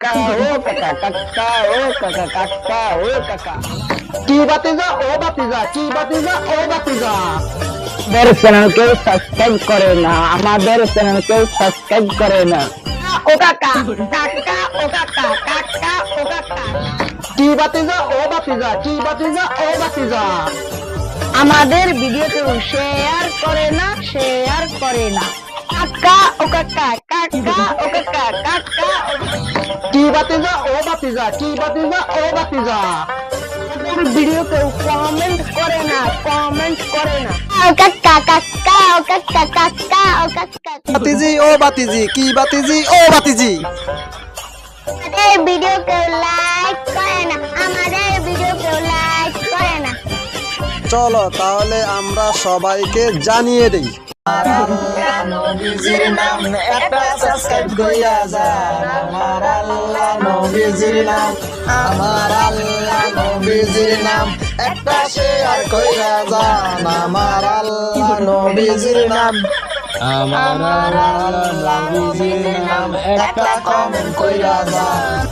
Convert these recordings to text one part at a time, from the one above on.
কাকা ও কাকা কাকা ও কাকা কাকা ও কাকা কি বাতিজা ও বাতিজা কি বাতিজা ও বাতিজা আমাদের চ্যানেল কেউ সাবস্ক্রাইব করে না আমাদের চ্যানেল কেউ সাবস্ক্রাইব করে না ও কাকা কাকা ও কাকা কাকা ও কাকা কি বাতিজা ও বাতিজা কি বাতিজা ও বাতিজা আমাদের ভিডিও কেউ শেয়ার করে না কাকা ও কাকা কাকা ও কাকা কাকা কি বাতিজা ও বাতিজা কি বাতিজা ও বাতিজা ভিডিও কেউ কমেন্ট করে না ও কাকা কাকা ও কাকা কাকা ও কাকা বাতিজি ও বাতিজি কি বাতিজি ও বাতিজি আমাদের ভিডিও কেউ লাইক করে না চলো তাহলে আমরা সবাইকে জানিয়ে দেই নবীজির নাম একটা সাবস্ক্রাইব কইরা যান আমার আল্লাহ নবীজির নাম একটা শেয়ার কইরা যান আমার আল্লাহ নবীজির নাম একটা কমেন্ট কইরা যান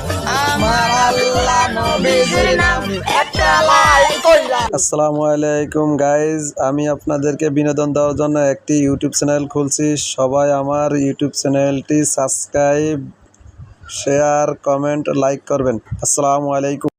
আমার আল্লাহ নবীজির নাম একটা লাইক কইরা। আসসালামু আলাইকুম গাইজ, আমি আপনাদেরকে বিনোদন দেওয়ার জন্য একটি ইউটিউব চ্যানেল খুলছি। সবাই আমার ইউটিউব চ্যানেলটি সাবস্ক্রাইব, শেয়ার, কমেন্ট, লাইক করবেন। আসসালামু আলাইকুম।